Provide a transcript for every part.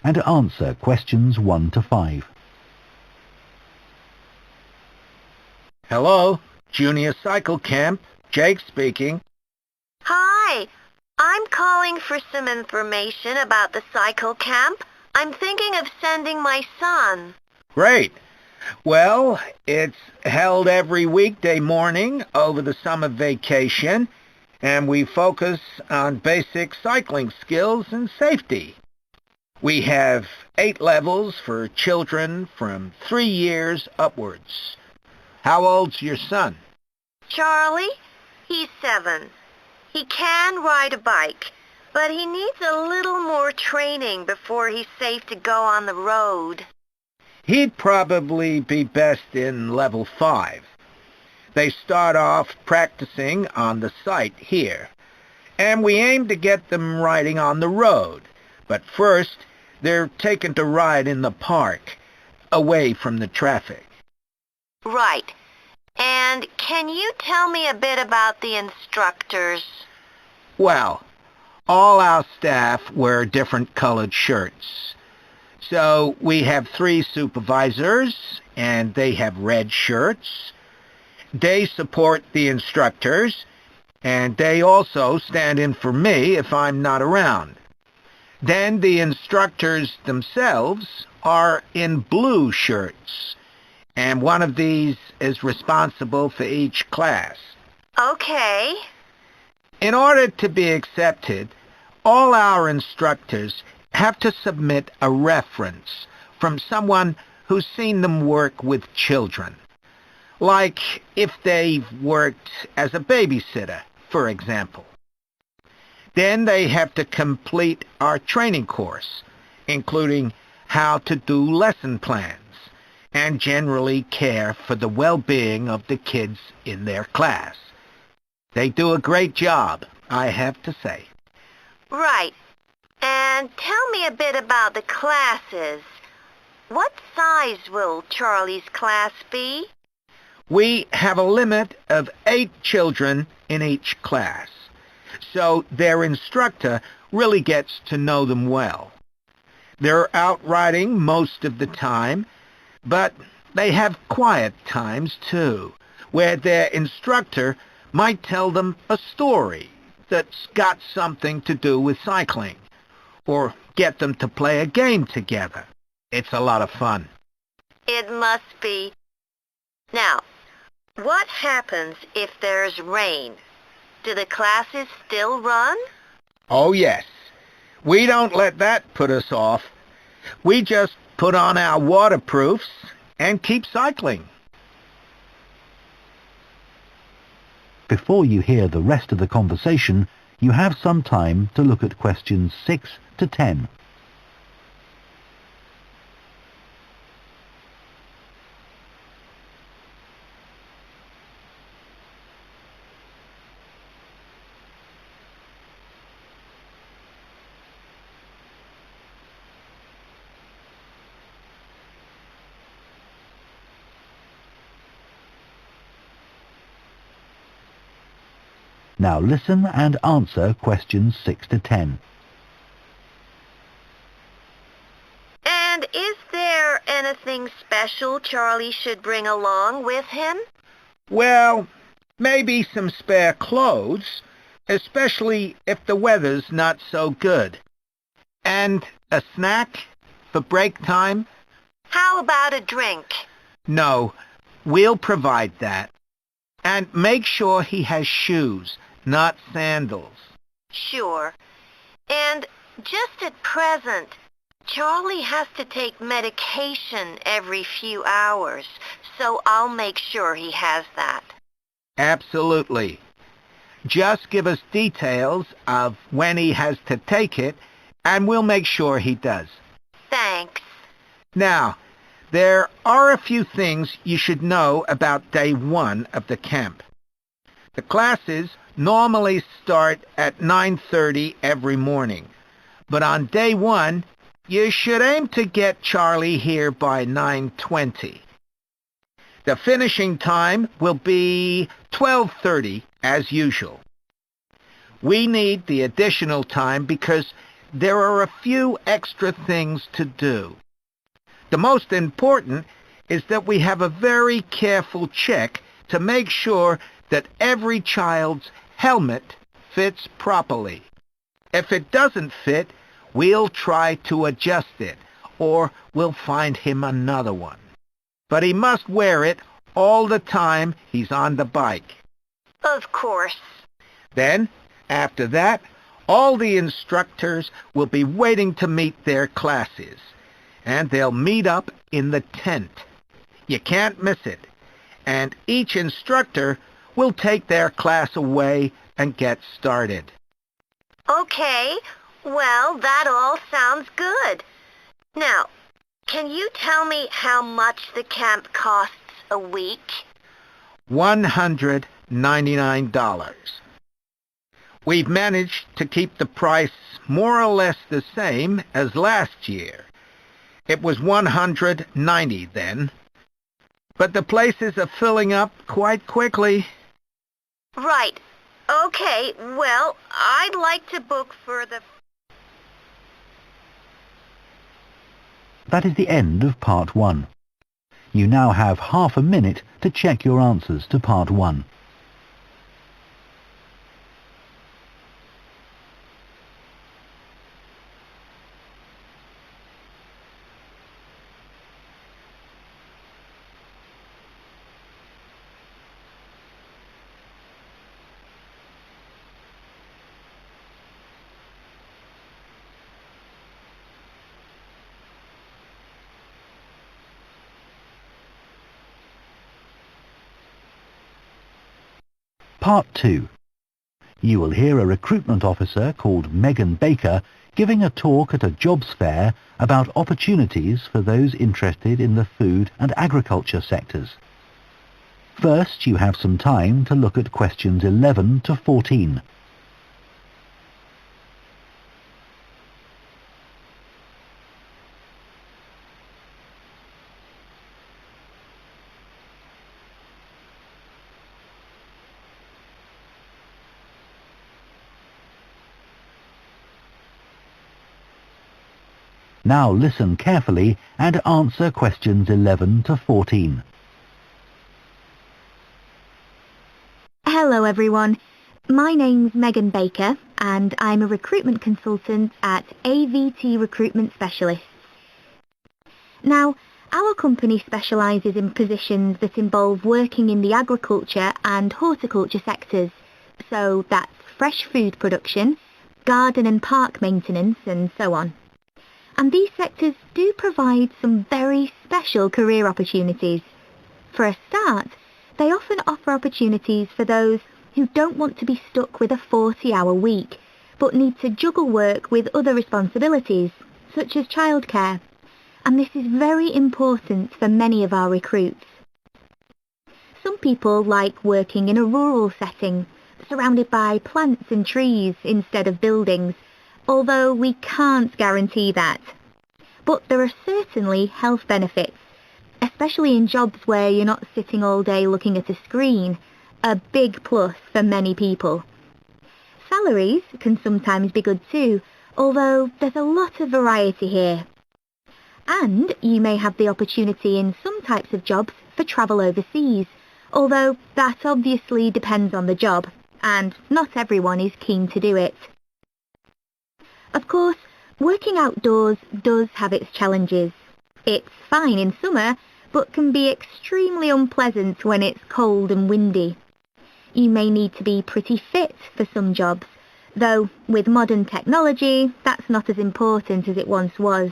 and answer questions 1 to 5. Hello, Junior Cycle Camp. Jake speaking. Hi, I'm calling for some information about the cycle camp. I'm thinking of sending my son. Great. Well, it's held every weekday morning over the summer vacation, and we focus on basic cycling skills and safety. We have 8 levels for children from 3 years upwards. How old's your son? Charlie? He's 7. He can ride a bike, but he needs a little more training before he's safe to go on the road. He'd probably be best in level 5. They start off practicing on the site here, and we aim to get them riding on the road. But first, they're taken to ride in the park, away from the traffic. Right. And can you tell me a bit about the instructors? Well, all our staff wear different colored shirts. So we have 3 supervisors, and they have red shirts. They support the instructors, and they also stand in for me if I'm not around. Then the instructors themselves are in blue shirts, and one of these is responsible for each class. Okay. In order to be accepted, all our instructors have to submit a reference from someone who's seen them work with children. Like if they've worked as a babysitter, for example. Then they have to complete our training course, including how to do lesson plans and generally care for the well-being of the kids in their class. They do a great job, I have to say. Right. And tell me a bit about the classes. What size will Charlie's class be? We have a limit of 8 children in each class, so their instructor really gets to know them well. They're out riding most of the time, but they have quiet times too, where their instructor might tell them a story that's got something to do with cycling, or get them to play a game together. It's a lot of fun. It must be. Now, what happens if there's rain? Do the classes still run? Oh, yes. We don't let that put us off. We just put on our waterproofs and keep cycling. Before you hear the rest of the conversation, you have some time to look at questions 6 to 10. Now listen and answer questions 6 to 10. And is there anything special Charlie should bring along with him? Well, maybe some spare clothes, especially if the weather's not so good. And a snack for break time? How about a drink? No, we'll provide that. And make sure he has shoes, not sandals. Sure. And just at present, Charlie has to take medication every few hours, so I'll make sure he has that. Absolutely. Just give us details of when he has to take it, and we'll make sure he does. Thanks. Now, there are a few things you should know about day 1 of the camp. The classes normally start at 9:30 every morning, but on day 1, you should aim to get Charlie here by 9:20. The finishing time will be 12:30 as usual. We need the additional time because there are a few extra things to do. The most important is that we have a very careful check to make sure that every child's helmet fits properly. If it doesn't fit, we'll try to adjust it, or we'll find him another one. But he must wear it all the time he's on the bike. Of course. Then, after that, all the instructors will be waiting to meet their classes, and they'll meet up in the tent. You can't miss it. And each instructor will take their class away and get started. Okay, well, that all sounds good. Now, can you tell me how much the camp costs a week? $199. We've managed to keep the price more or less the same as last year. It was $190 then. But the places are filling up quite quickly. Right. Okay, well, I'd like to book for the... That is the end of Part 1. You now have half a minute to check your answers to Part 1. Part 2. You will hear a recruitment officer called Megan Baker giving a talk at a jobs fair about opportunities for those interested in the food and agriculture sectors. First, you have some time to look at questions 11 to 14. Now listen carefully and answer questions 11 to 14. Hello everyone, my name's Megan Baker and I'm a recruitment consultant at AVT Recruitment Specialists. Now, our company specialises in positions that involve working in the agriculture and horticulture sectors, so that's fresh food production, garden and park maintenance and so on. And these sectors do provide some very special career opportunities. For a start, they often offer opportunities for those who don't want to be stuck with a 40-hour week, but need to juggle work with other responsibilities, such as childcare. And this is very important for many of our recruits. Some people like working in a rural setting, surrounded by plants and trees instead of buildings, although we can't guarantee that. But there are certainly health benefits, especially in jobs where you're not sitting all day looking at a screen, a big plus for many people. Salaries can sometimes be good too, although there's a lot of variety here. And you may have the opportunity in some types of jobs for travel overseas, although that obviously depends on the job, and not everyone is keen to do it. Of course, working outdoors does have its challenges. It's fine in summer, but can be extremely unpleasant when it's cold and windy. You may need to be pretty fit for some jobs, though with modern technology, that's not as important as it once was.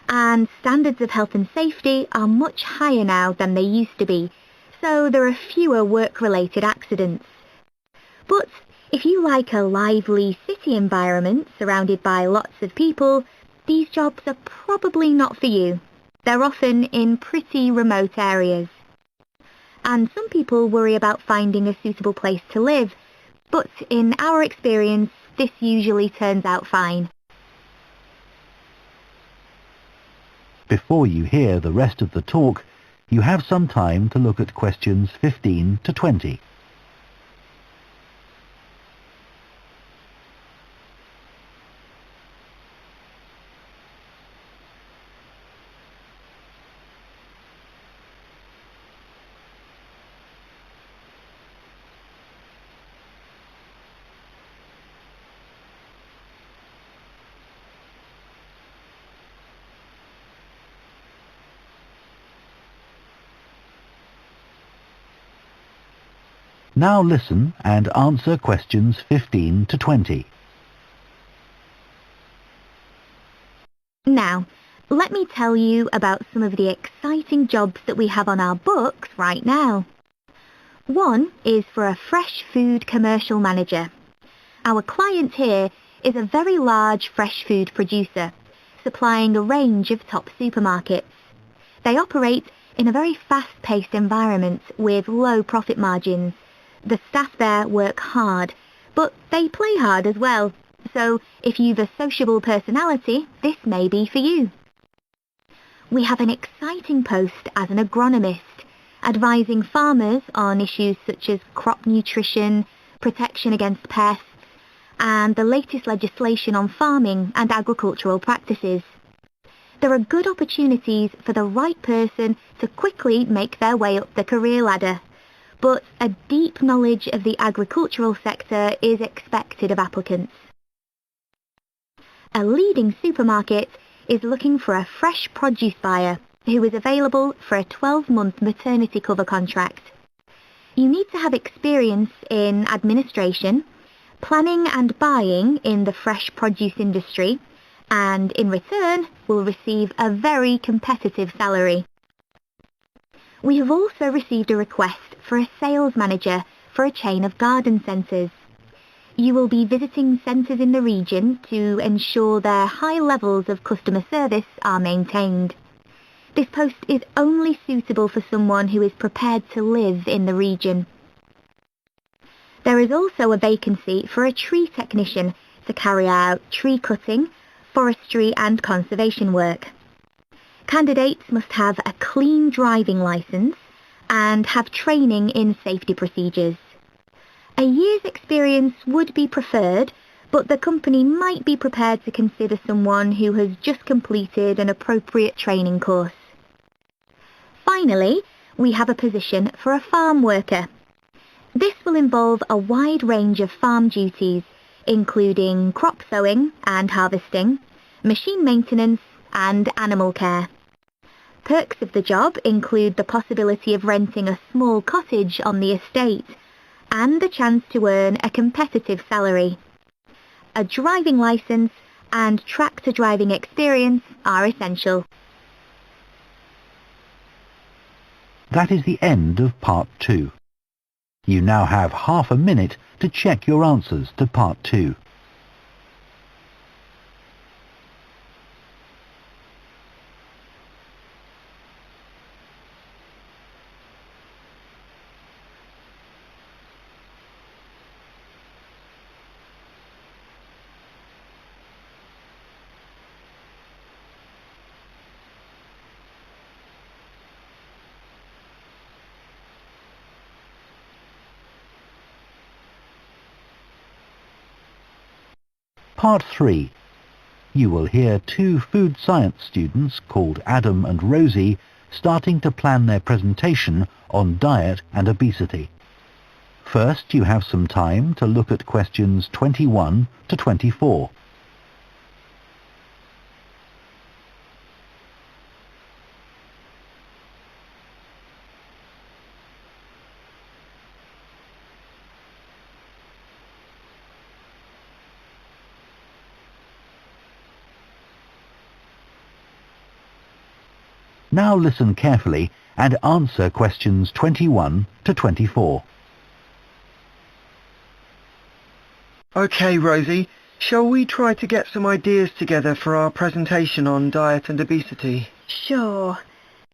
And standards of health and safety are much higher now than they used to be, so there are fewer work-related accidents. But if you like a lively city environment surrounded by lots of people, these jobs are probably not for you. They're often in pretty remote areas. And some people worry about finding a suitable place to live, but in our experience, this usually turns out fine. Before you hear the rest of the talk, you have some time to look at questions 15 to 20. Now listen and answer questions 15 to 20. Now, let me tell you about some of the exciting jobs that we have on our books right now. One is for a fresh food commercial manager. Our client here is a very large fresh food producer, supplying a range of top supermarkets. They operate in a very fast-paced environment with low profit margins. The staff there work hard, but they play hard as well. So if you've a sociable personality, this may be for you. We have an exciting post as an agronomist, advising farmers on issues such as crop nutrition, protection against pests, and the latest legislation on farming and agricultural practices. There are good opportunities for the right person to quickly make their way up the career ladder, but a deep knowledge of the agricultural sector is expected of applicants. A leading supermarket is looking for a fresh produce buyer who is available for a 12-month maternity cover contract. You need to have experience in administration, planning and buying in the fresh produce industry, and in return will receive a very competitive salary. We have also received a request for a sales manager for a chain of garden centres. You will be visiting centres in the region to ensure their high levels of customer service are maintained. This post is only suitable for someone who is prepared to live in the region. There is also a vacancy for a tree technician to carry out tree cutting, forestry and conservation work. Candidates must have a clean driving licence and have training in safety procedures. A year's experience would be preferred, but the company might be prepared to consider someone who has just completed an appropriate training course. Finally, we have a position for a farm worker. This will involve a wide range of farm duties, including crop sowing and harvesting, machine maintenance and animal care. Perks of the job include the possibility of renting a small cottage on the estate and the chance to earn a competitive salary. A driving licence and tractor driving experience are essential. That is the end of Part 2. You now have half a minute to check your answers to Part 2. Part 3. You will hear two food science students called Adam and Rosie starting to plan their presentation on diet and obesity. First, you have some time to look at questions 21 to 24. Now listen carefully and answer questions 21 to 24. OK, Rosie, shall we try to get some ideas together for our presentation on diet and obesity? Sure.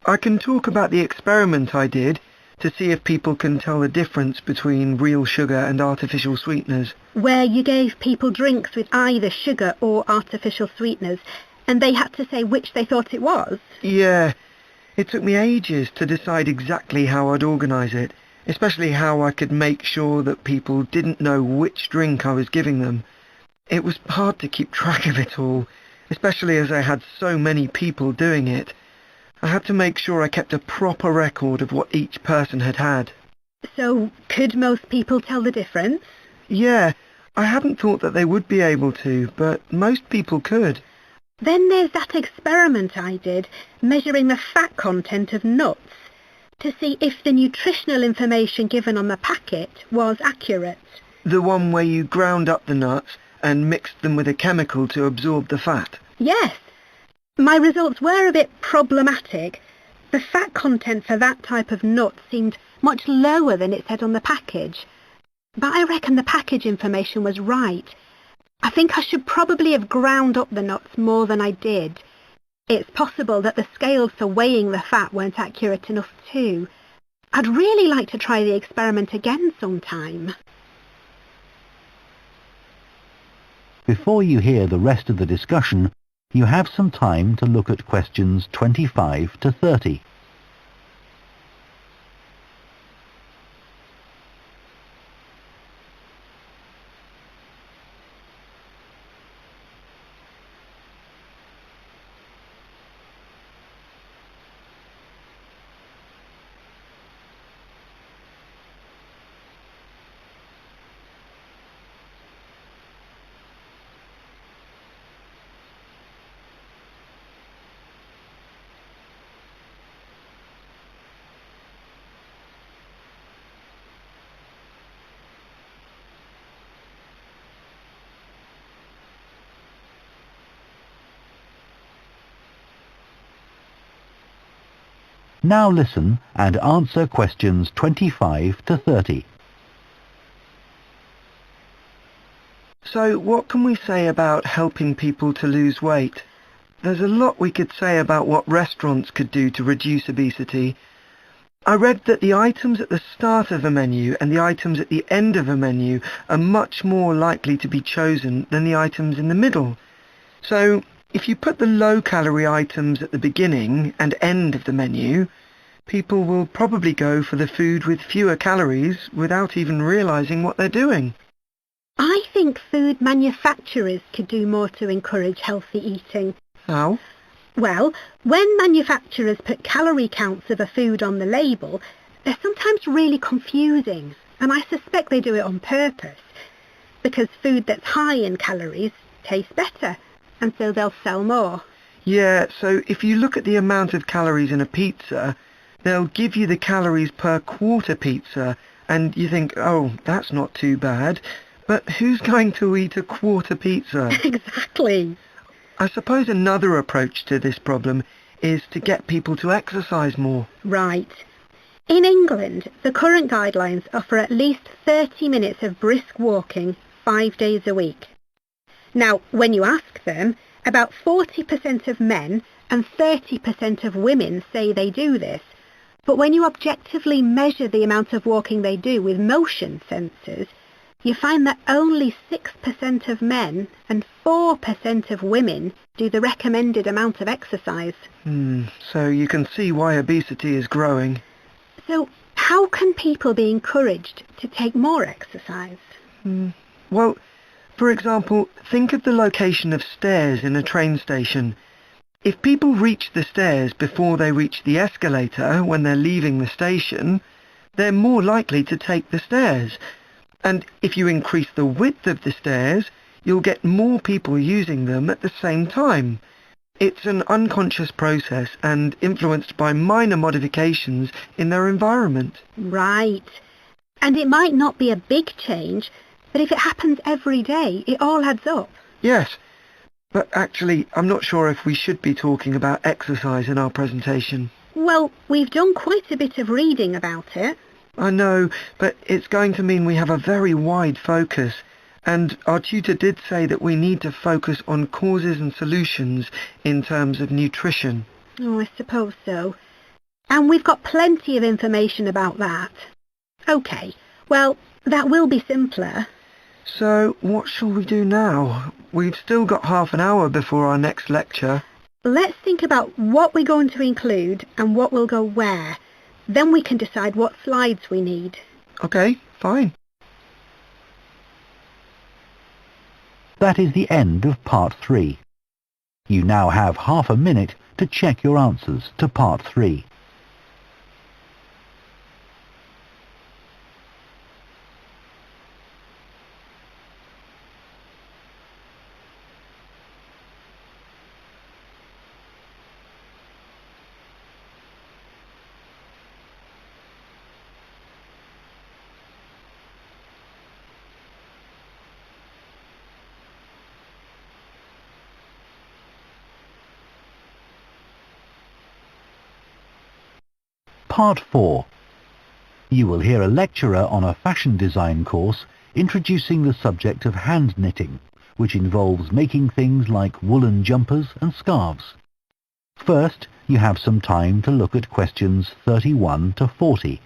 I can talk about the experiment I did to see if people can tell the difference between real sugar and artificial sweeteners. Where you gave people drinks with either sugar or artificial sweeteners, and they had to say which they thought it was? Yeah. It took me ages to decide exactly how I'd organise it, especially how I could make sure that people didn't know which drink I was giving them. It was hard to keep track of it all, especially as I had so many people doing it. I had to make sure I kept a proper record of what each person had had. So, could most people tell the difference? Yeah, I hadn't thought that they would be able to, but most people could. Then there's that experiment I did, measuring the fat content of nuts. to see if the nutritional information given on the packet was accurate. The one where you ground up the nuts and mixed them with a chemical to absorb the fat? Yes. My results were a bit problematic. The fat content for that type of nut seemed much lower than it said on the package. But I reckon the package information was right. I think I should probably have ground up the nuts more than I did. It's possible that the scales for weighing the fat weren't accurate enough too. I'd really like to try the experiment again sometime. Before you hear the rest of the discussion, you have some time to look at questions 25 to 30. Now listen and answer questions 25 to 30. So what can we say about helping people to lose weight? There's a lot we could say about what restaurants could do to reduce obesity. I read that the items at the start of a menu and the items at the end of a menu are much more likely to be chosen than the items in the middle. So if you put the low-calorie items at the beginning and end of the menu, people will probably go for the food with fewer calories without even realising what they're doing. I think food manufacturers could do more to encourage healthy eating. How? Well, when manufacturers put calorie counts of a food on the label, they're sometimes really confusing, and I suspect they do it on purpose, because food that's high in calories tastes better, and so they'll sell more. Yeah, so if you look at the amount of calories in a pizza, they'll give you the calories per quarter pizza, and you think, oh, that's not too bad. But who's going to eat a quarter pizza? Exactly. I suppose another approach to this problem is to get people to exercise more. Right. In England, the current guidelines are for at least 30 minutes of brisk walking 5 days a week. Now, when you ask them, about 40% of men and 30% of women say they do this. But when you objectively measure the amount of walking they do with motion sensors, you find that only 6% of men and 4% of women do the recommended amount of exercise. So you can see why obesity is growing. So how can people be encouraged to take more exercise? Well, for example, think of the location of stairs in a train station. If people reach the stairs before they reach the escalator when they're leaving the station, they're more likely to take the stairs. And if you increase the width of the stairs, you'll get more people using them at the same time. It's an unconscious process and influenced by minor modifications in their environment. Right. And it might not be a big change, but if it happens every day, it all adds up. Yes, but actually, I'm not sure if we should be talking about exercise in our presentation. Well, we've done quite a bit of reading about it. I know, but it's going to mean we have a very wide focus, and our tutor did say that we need to focus on causes and solutions in terms of nutrition. Oh, I suppose so. And we've got plenty of information about that. OK, well, that will be simpler. So, what shall we do now? We've still got half an hour before our next lecture. Let's think about what we're going to include and what will go where. Then we can decide what slides we need. OK, fine. That is the end of part 3. You now have half a minute to check your answers to part 3. Part 4. You will hear a lecturer on a fashion design course introducing the subject of hand knitting, which involves making things like woolen jumpers and scarves. First, you have some time to look at questions 31 to 40.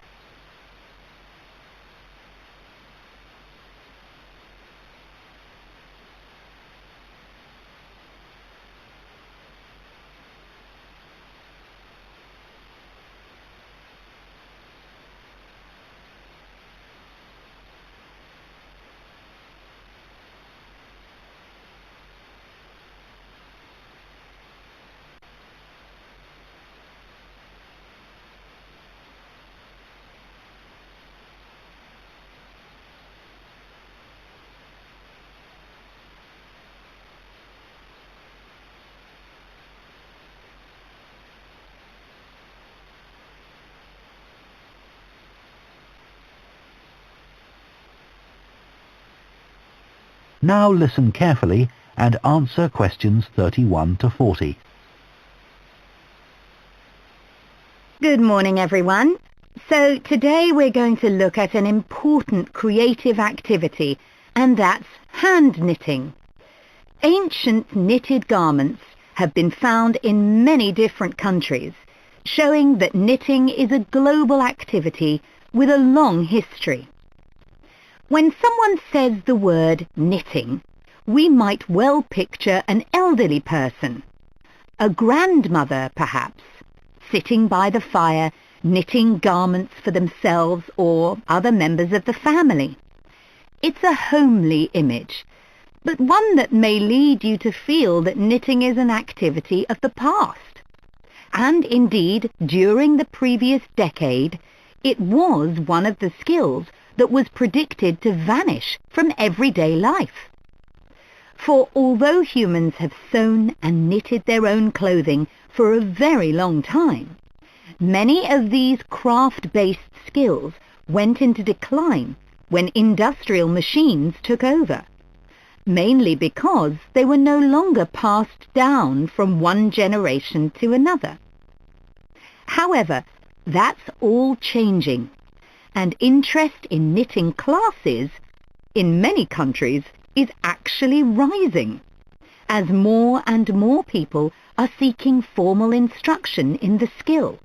Now listen carefully and answer questions 31 to 40. Good morning, everyone. So today we're going to look at an important creative activity, and that's hand knitting. Ancient knitted garments have been found in many different countries, showing that knitting is a global activity with a long history. When someone says the word knitting, we might well picture an elderly person, a grandmother perhaps, sitting by the fire knitting garments for themselves or other members of the family. It's a homely image, but one that may lead you to feel that knitting is an activity of the past. And indeed, during the previous decade, it was one of the skills that was predicted to vanish from everyday life. For although humans have sewn and knitted their own clothing for a very long time, many of these craft-based skills went into decline when industrial machines took over, mainly because they were no longer passed down from one generation to another. However, that's all changing, and interest in knitting classes in many countries is actually rising, as more and more people are seeking formal instruction in the skill.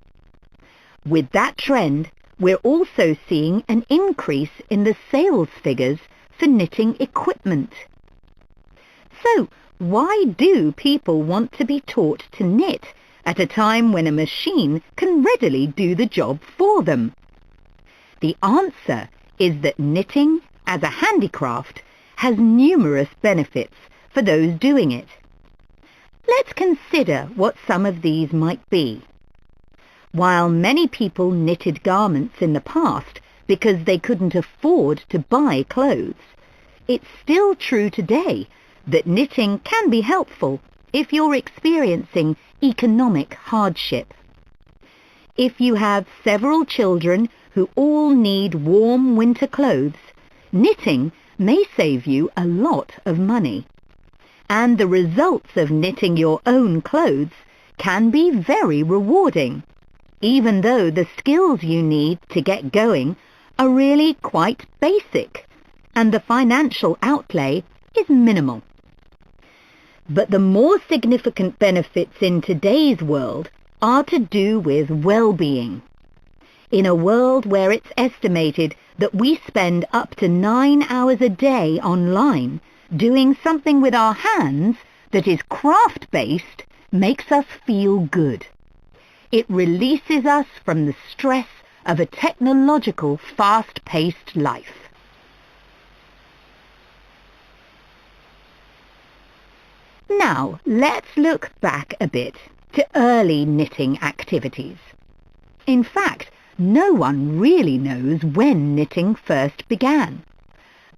With that trend, we're also seeing an increase in the sales figures for knitting equipment. So, why do people want to be taught to knit at a time when a machine can readily do the job for them? The answer is that knitting, as a handicraft, has numerous benefits for those doing it. Let's consider what some of these might be. While many people knitted garments in the past because they couldn't afford to buy clothes, it's still true today that knitting can be helpful if you're experiencing economic hardship. If you have several children who all need warm winter clothes, knitting may save you a lot of money. And the results of knitting your own clothes can be very rewarding, even though the skills you need to get going are really quite basic, and the financial outlay is minimal. But the more significant benefits in today's world are to do with well-being. In a world where it's estimated that we spend up to 9 hours a day online, doing something with our hands that is craft-based makes us feel good. It releases us from the stress of a technological, fast-paced life. Now, let's look back a bit to early knitting activities. In fact, no one really knows when knitting first began,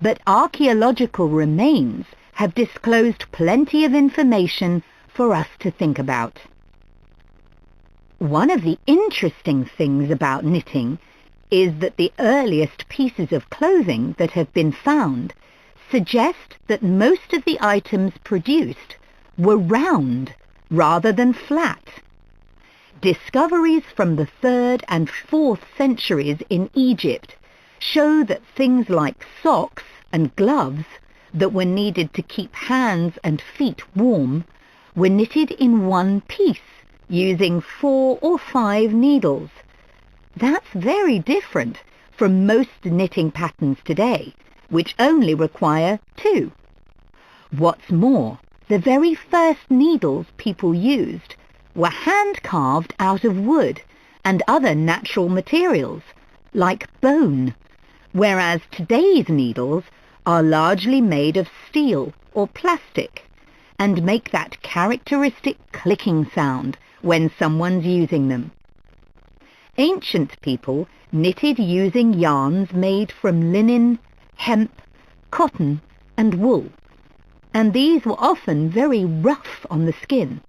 but archaeological remains have disclosed plenty of information for us to think about. One of the interesting things about knitting is that the earliest pieces of clothing that have been found suggest that most of the items produced were round rather than flat. Discoveries from the 3rd and 4th centuries in Egypt show that things like socks and gloves that were needed to keep hands and feet warm were knitted in one piece using 4 or 5 needles. That's very different from most knitting patterns today, which only require 2. What's more, the very first needles people used were hand-carved out of wood and other natural materials, like bone, whereas today's needles are largely made of steel or plastic and make that characteristic clicking sound when someone's using them. Ancient people knitted using yarns made from linen, hemp, cotton and wool, and these were often very rough on the skin.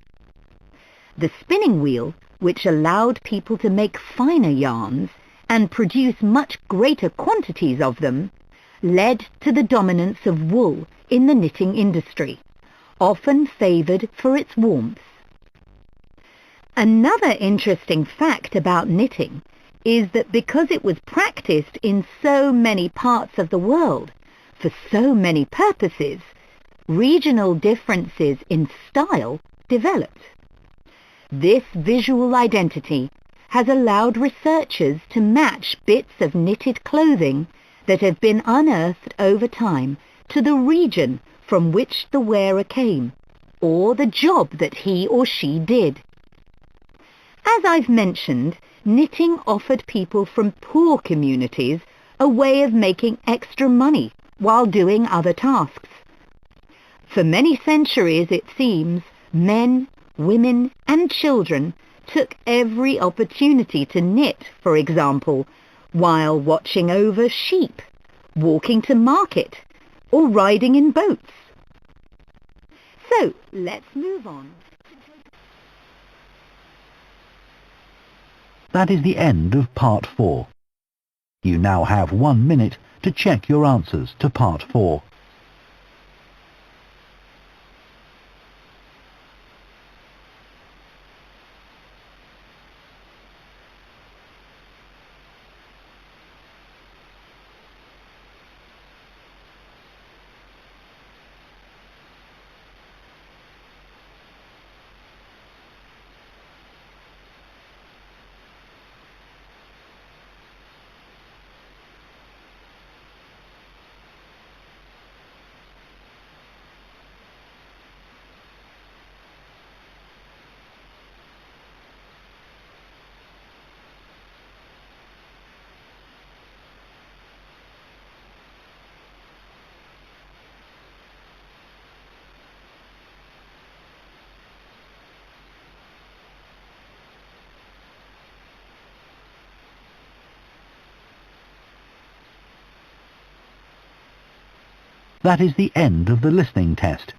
The spinning wheel, which allowed people to make finer yarns and produce much greater quantities of them, led to the dominance of wool in the knitting industry, often favoured for its warmth. Another interesting fact about knitting is that because it was practiced in so many parts of the world for so many purposes, regional differences in style developed. This visual identity has allowed researchers to match bits of knitted clothing that have been unearthed over time to the region from which the wearer came, or the job that he or she did. As I've mentioned, knitting offered people from poor communities a way of making extra money while doing other tasks. For many centuries, it seems, men, women and children took every opportunity to knit, for example, while watching over sheep, walking to market, or riding in boats. So, let's move on. That is the end of Part 4. You now have 1 minute to check your answers to Part 4. That is the end of the listening test.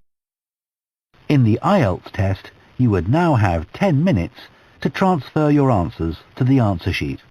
In the IELTS test, you would now have 10 minutes to transfer your answers to the answer sheet.